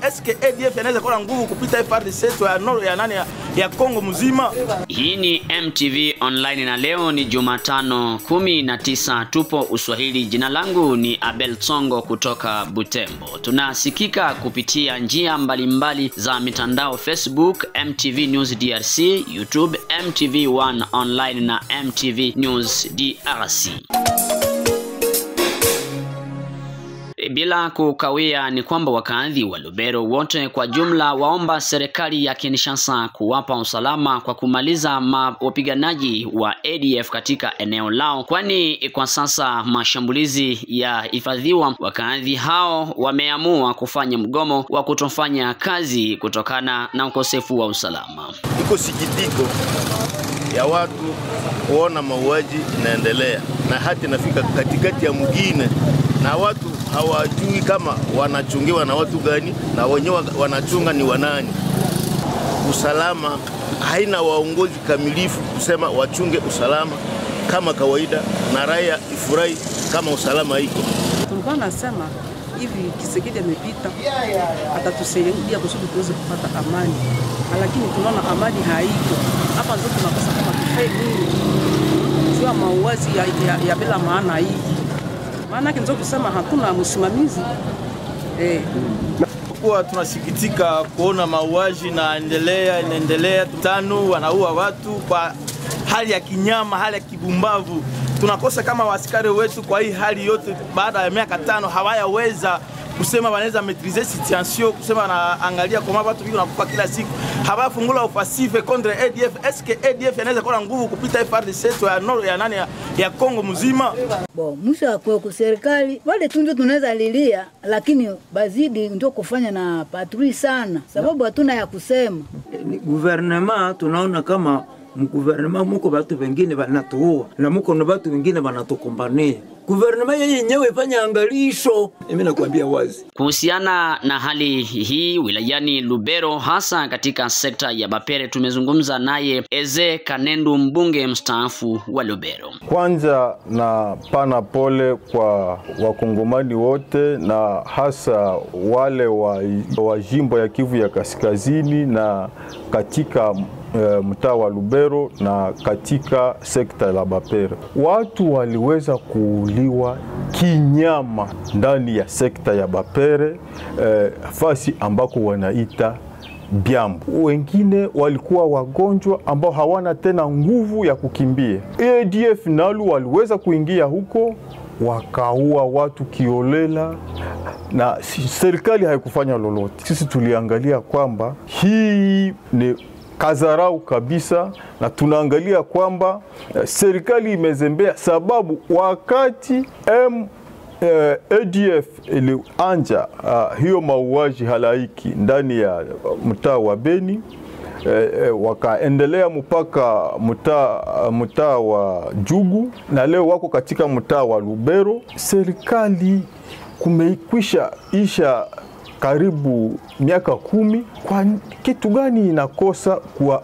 Eske ADF inaweza kuwa na nguvu kupita FARDC ya Nord ya nani ya Kongo mzima? Hii ni MTV Online na leo ni Jumatano 19 tupo Uswahili. Jina langu ni Abel Tsongo kutoka Butembo. Tunasikika kupitia njia mbalimbali za mitandao: Facebook MTV News DRC, YouTube MTV1 Online na MTV News DRC. Bila kukawia ni kwamba wakazi wa Lubero wote kwa jumla waomba serikali ya Kinshasa kuwapa usalama kwa kumaliza wapiganaji wa ADF katika eneo lao, kwani kwa sasa mashambulizi ya hifadhiwa. Wakazi hao wameamua kufanya mgomo wa kutofanya kazi kutokana na ukosefu wa usalama. Iko sikitiko ya watu kuona mauaji inaendelea na hata inafika katikati ya mgine, na watu hawajui kama wanachungiwa na watu gani na wenyewe wanachunga ni wanani. Usalama haina waongozi kamilifu kusema wachunge usalama kama kawaida na raia ifurahi kama usalama iko. Tulikuwa nasema hivi Kisekedi amepita atatusaidia kusudi tuweze kupata amani, lakini tunaona amani haiko. Hapa ndio tunakosa kama tufanye nini? Sio mauaji ya bila maana hii. Maana yake ndio kusema hakuna msimamizi. Kwa tunasikitika kuona mauaji inaendelea, tano wanaua watu kwa hali ya kinyama, hali ya kibumbavu. Tunakosa kama askari wetu kwa hii hali yote baada ya miaka 5 hawayaweza kusema wanaweza maîtriser situation, kusema wanaangalia kwa watu wiko nakufa kila siku. Hawafungula offensive contre ADF. Eske ADF inaweza kuwa na nguvu kupita FARDC ya Nord ya nani ya Kongo mzima? Mwisho kwa serikali wale tu ndio tunaweza lilia, lakini bazidi ndio kufanya na patrui sana, sababu hatuna ya kusema. Gouvernement tunaona kama mgouvernement muko watu wengine wanatuua na muko na watu wengine wanatukombania. Gouvernement yenyewe ifanya angalisho. Mimi nakwambia wazi. Kuhusiana na hali hii wilayani Lubero, hasa katika sekta ya Bapere, tumezungumza naye Eze Kanendu, mbunge mstaafu wa Lubero. Kwanza na pana pole kwa wakongomani wote na hasa wale wa jimbo ya Kivu ya Kaskazini na katika mtaa wa Lubero na katika sekta la Bapere. Watu waliweza kuuliwa kinyama ndani ya sekta ya Bapere, fasi ambako wanaita Byambu. Wengine walikuwa wagonjwa ambao hawana tena nguvu ya kukimbia. ADF nalu waliweza kuingia huko wakaua watu kiolela na serikali haikufanya lolote. Sisi tuliangalia kwamba hii ni kazarau kabisa, na tunaangalia kwamba serikali imezembea, sababu wakati ADF ilianja hiyo mauaji halaiki ndani ya mtaa wa Beni, wakaendelea mpaka mtaa wa Jugu na leo wako katika mtaa wa Lubero. Serikali kumekwisha isha karibu miaka 10. Kwa kitu gani inakosa kwa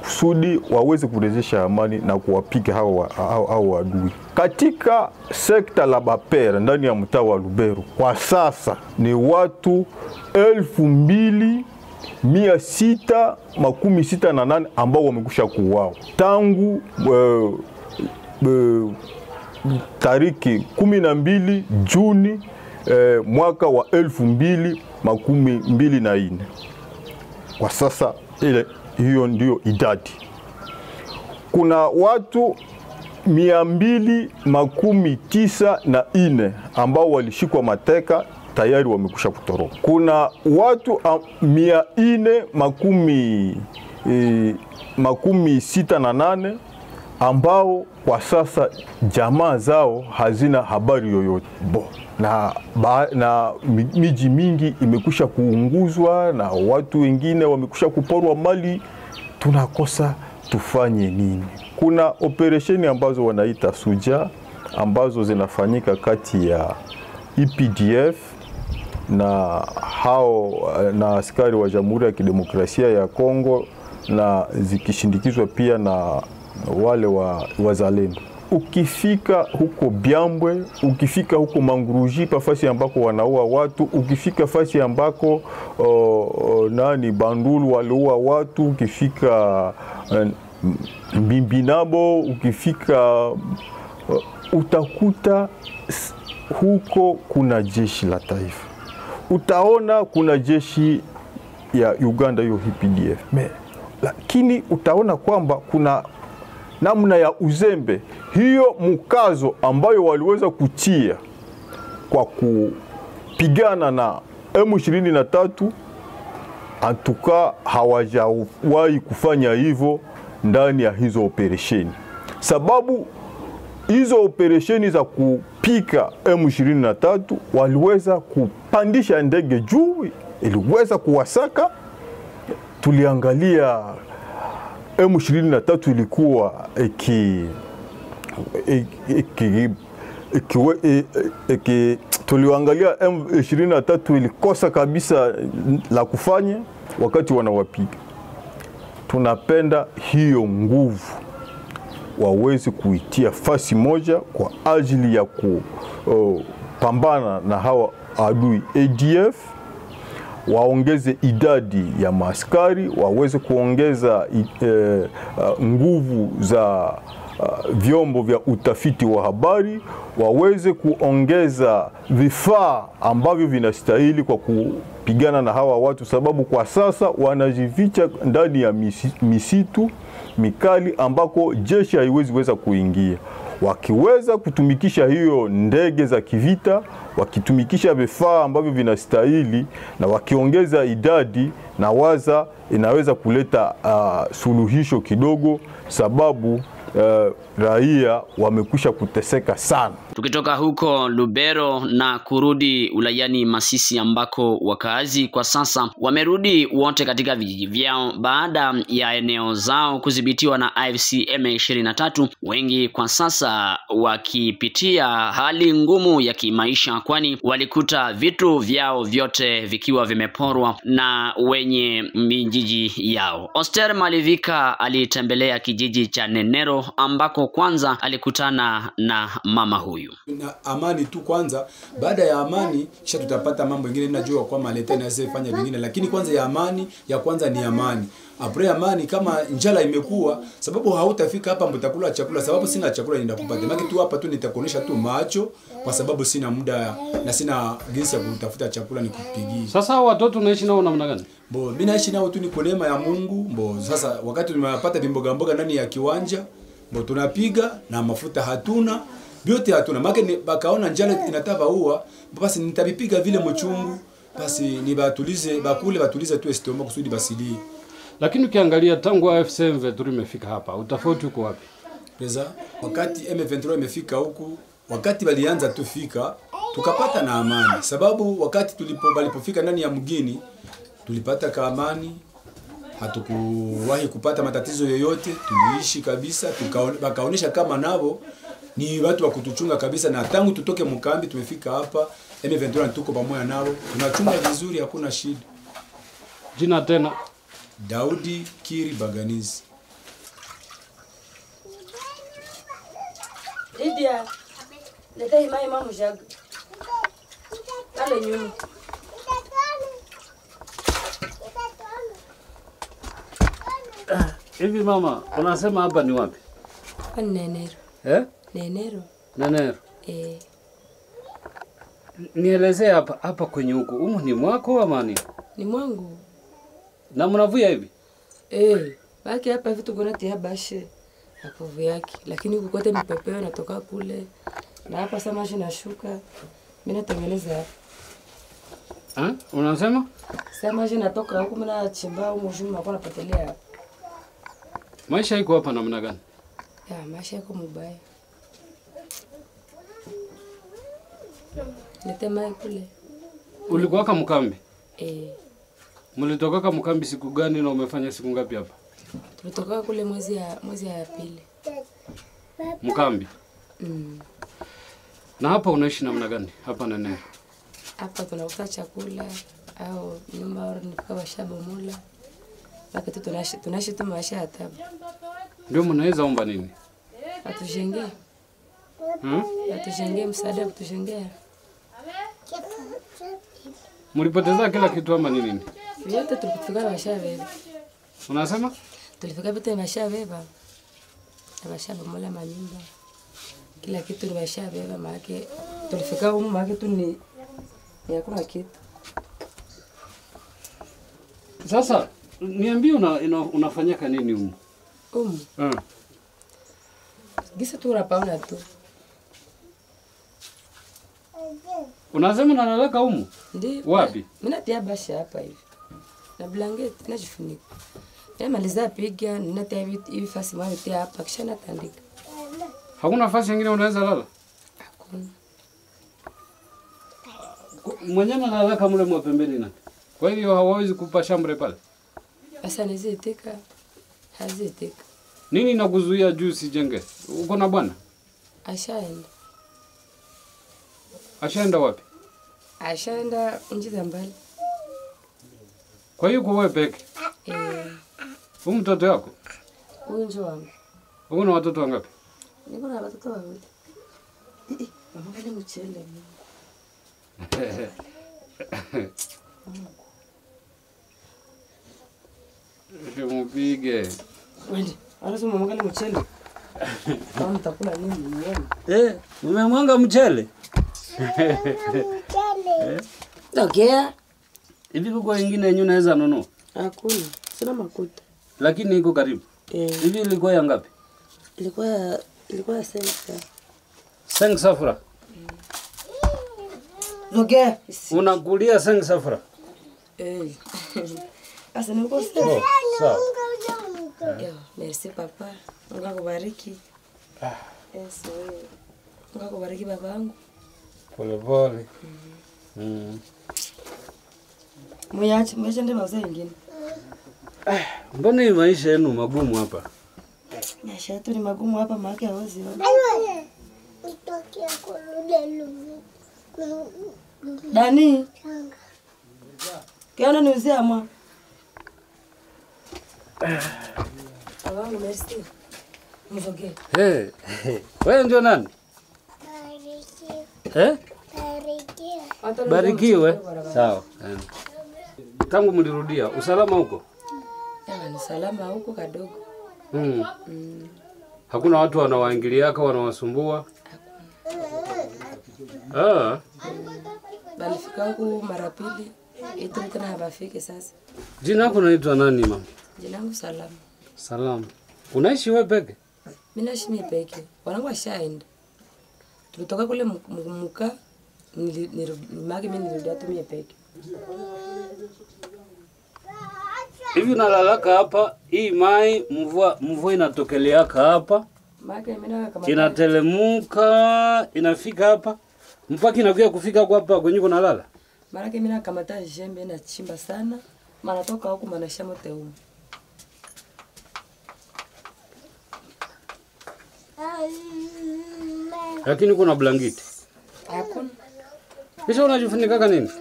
kusudi waweze kurejesha amani na kuwapiga hao adui? Katika sekta la Bapere ndani ya mtaa wa Lubero kwa sasa ni watu 2668 ambao wamekusha kuuawa tangu tariki 12 Juni mwaka wa 2024. Kwa sasa hiyo ndio idadi. Kuna watu 294 ambao walishikwa mateka tayari wamekusha kutoroka. Kuna watu 468 ambao kwa sasa jamaa zao hazina habari yoyote. Na miji mingi imekusha kuunguzwa na watu wengine wamekusha kuporwa mali. Tunakosa tufanye nini? Kuna operesheni ambazo wanaita Suja ambazo zinafanyika kati ya EPDF na askari wa Jamhuri ya Kidemokrasia ya Kongo na zikishindikizwa pia na wale wa wazalendo. ukifika huko Byambwe, ukifika huko Manguruji, pafasi ambako wanaua watu, ukifika fasi ambako Bandulu waliua watu, ukifika Mbimbinabo, ukifika utakuta huko kuna jeshi la taifa. Utaona kuna jeshi ya Uganda, hiyo UPDF. Lakini utaona kwamba kuna namna ya uzembe, hiyo mkazo ambayo waliweza kutia kwa kupigana na M23, antuka hawajawahi kufanya hivyo ndani ya hizo operesheni. Sababu hizo operesheni za kupika M23 waliweza kupandisha ndege juu, iliweza kuwasaka. Tuliangalia M23 ilikuwa tuliangalia M23 ilikosa kabisa la kufanya wakati wanawapiga. Tunapenda hiyo nguvu waweze kuitia fasi moja kwa ajili ya kupambana na hawa adui ADF. Waongeze idadi ya maaskari, waweze kuongeza nguvu za vyombo vya utafiti wa habari, waweze kuongeza vifaa ambavyo vinastahili kwa kupigana na hawa watu, sababu kwa sasa wanajificha ndani ya misitu mikali ambako jeshi haiwezi kuingia. Wakiweza kutumikisha hiyo ndege za kivita, wakitumikisha vifaa ambavyo vinastahili, na wakiongeza idadi, na waza inaweza kuleta suluhisho kidogo, sababu raia wamekwisha kuteseka sana. Tukitoka huko Lubero na kurudi ulayani Masisi, ambako wakaazi kwa sasa wamerudi wote katika vijiji vyao baada ya eneo zao kudhibitiwa na AFC M23, wengi kwa sasa wakipitia hali ngumu ya kimaisha, kwani walikuta vitu vyao vyote vikiwa vimeporwa na wenye mijiji yao. Oster Malivika alitembelea kijiji cha Nenero, ambako kwanza alikutana na mama huyu. Na amani tu kwanza, baada ya amani kisha tutapata mambo mengine. Ninajua kwa maleta inaweza fanya vingine, lakini kwanza ya amani, ya kwanza ni amani. Apre amani, kama njala imekuwa, sababu hautafika hapa mtakula chakula, sababu sina chakula ninakupata. Maki tu hapa tu nitakuonesha tu macho, kwa sababu sina muda na sina jinsi ya kutafuta chakula nikupigie. Sasa watoto unaishi nao namna gani? Mimi naishi nao tu ni kwa neema ya Mungu. Sasa wakati tumepata vimboga mboga ndani ya kiwanja, tunapiga na mafuta hatuna, vyote hatuna. Maki bakaona njala inataka uwa, basi nitabipiga vile mchungu, basi nibatulize bakule, batulize tu estomach kusudi basili. Lakini ukiangalia tangu AFC M23 imefika hapa, utafauti uko wapi? Pesa wakati M23 imefika huku, wakati walianza tufika, tukapata na amani. Sababu wakati walipofika ndani ya mgini, tulipata ka amani. Hatukuwahi kupata matatizo yoyote, tuliishi kabisa, bakaonesha kama nabo ni watu wa kutuchunga kabisa. Na tangu tutoke mkambi tumefika hapa, M23 tuko pamoja nao, tunachunga vizuri, hakuna shida. Jina tena? Daudi Kiri Baganizi. Lydia, leta himai mamu jaga. Ale nyuma. Hivi mama, unasema hapa ni wapi? Hapa ni Nenero. Nenero. Nenero. Nielezee hapa kwenye huko. Humu ni mwako ama ni? Ni mwangu. Na mnavuya hivi? Baki hapa vitu kuna tia bashe. Hapo yake. Lakini huko kote mipepeo natoka kule. Na hapa sama nashuka. Mimi natengeneza hapa. Unasema? Sama natoka huko, mimi nachimba huko mjumbe na napatelea hapa. Maisha iko hapa namna gani? Maisha yako mbaya. Nitema kule. Ulikuwa kama mkambi? Mlitoka kama mkambi siku gani na umefanya siku ngapi hapa? Tulitoka kule mwezi ya pili. Mkambi? Na hapa unaishi namna gani? Hapa Nenero. Hapa tunauza chakula au nyumba au nifika washabomola. Lakini tunaishi tu maisha ya tabu. Ndio mnaweza omba nini? Atujenge. Watujengee msaada kutujengea. Mlipoteza kila kitu ama ni nini? Vyote tulifika washabeba. Unasema? Tulifika vitu washabeba. Na washaba mola manyumba. Kila kitu ni washabeba maana tulifika huko maana tu ni hakuna kitu. Sasa niambie unafanyaka nini huko? Gisa tu unapaona tu. Unasema unalalaka huko? Ndio. Wapi? Mimi natia basha hapa hivi. Na blanketi najifunika. Maliza piga ninatia hivi fasi mwa tia hapa kisha natandika. Hakuna nafasi nyingine unaweza lala? Hakuna. Mwenyewe analala mle mwa pembeni na. Kwa hiyo hawawezi kupa shambre pale. Sasa nizitika. Hazitika. Nini inakuzuia juu sijenge? Uko na bwana? Ashaenda. Ashaenda wapi? Ashaenda nchi za mbali. Kwa hiyo kwa wewe peke? Huyu mtoto wako? Huyu ndio wangu. Uko na watoto wangapi? Niko na watoto wawili. Mama kale mchele. Mpige. Wewe, anasema mama kale mchele. Kama mtakula nini muone? Umemwanga mchele? Tokea. Hivi kwa wengine yenyewe unaweza nunua? Hakuna. Sina makuta. Lakini iko karibu. Hivi ilikuwa ya ngapi? Ilikuwa sensa. Seng safra. Tokea. Unakulia seng safra? Asa niko sawa. Sawa. Merci papa. Mungu akubariki. Yes, Mungu akubariki babangu. Pole pole. Mwache ndio mauzo mengine. Mbona hii maisha yenu magumu hapa? Maisha yetu ni magumu hapa maana hawezi. Dani. Kiona niuzia mwa. Babangu merci. Mvoge. Wewe ndio nani? Barikiwe. Sawa. Tangu mlirudia, usalama huko? Ni salama huko kadogo. Hakuna watu wanawaingiliaka wanawasumbua? Balifika huko mara pili. Ito tena habafike sasa. Jina lako unaitwa nani mama? Jina langu Salama. Salama. Unaishi wewe peke? Mimi naishi mimi peke. Wanangu washaenda. Tulitoka kule muka mimi nilirudia tu mimi peke. Hivi nalalaka hapa, hii mai mvua inatokeleaka hapa. Maki mimi kama inatelemuka, inafika hapa. Mpaka inakuja kufika kwa hapa kwenye kuna lala. Mara mimi nakamata jembe na chimba sana. Mara toka huko manasha mote huko. Lakini kuna blanketi. Hakuna. Kisha unajifunika nini?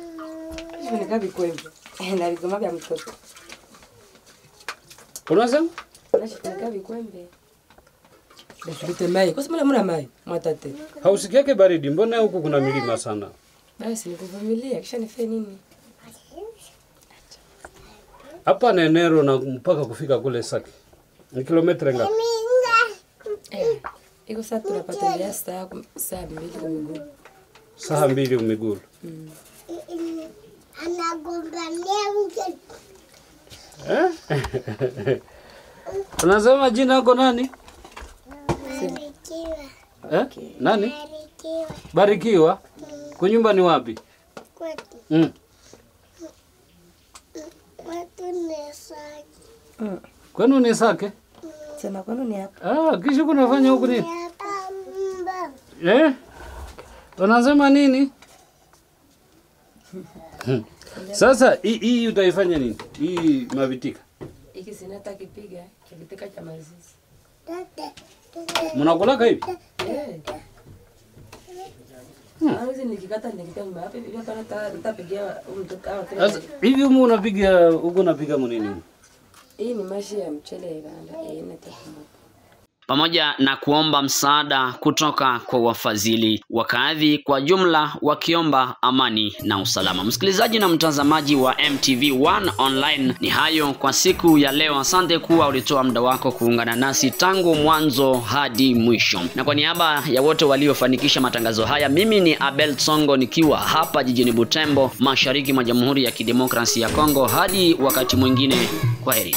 Nifunika vikwembe. Na vigoma vya mtoto. Unasema? Najifunika vikwembe. Nifute mai. Kwa sababu mna mai, mwatate. Hausikiake baridi, mbona huku kuna milima sana? Basi nikuvumilia, kisha nife nini? Hapa Nenero na mpaka kufika kule Saki. Ni kilomita ngapi? Iko saa tunapata ya saa 2 kwa miguu. Saa 2 kwa miguu. Anagombania mke. Unasema jina lako nani? Barikiwa. Nani? Barikiwa. Barikiwa. Kwa nyumba ni wapi? Kwetu. Kwetu ni Saki. Kwenu ni Sake? Sema kwenu ni hapa. Kisha kunafanya huku nini? Unasema nini? Sasa hii utaifanya nini? Hii mavitika. Hiki sinata kipiga, kibitika cha mazizi. Mnakulaka hivi? Hizi nikikata nikitema hapa hivi hapa nitapigia mtoto au Sasa hivi unapiga nini? Hii ni maji ya mchele bana, inatakumbuka. pamoja na kuomba msaada kutoka kwa wafadhili. Wakaadhi kwa jumla wakiomba amani na usalama. Msikilizaji na mtazamaji wa MTV1 Online, ni hayo kwa siku ya leo. Asante kuwa ulitoa muda wako kuungana nasi tangu mwanzo hadi mwisho. Na kwa niaba ya wote waliofanikisha matangazo haya, mimi ni Abel Tsongo nikiwa hapa jijini Butembo, mashariki mwa Jamhuri ya Kidemokrasia ya Kongo. Hadi wakati mwingine, kwaheri.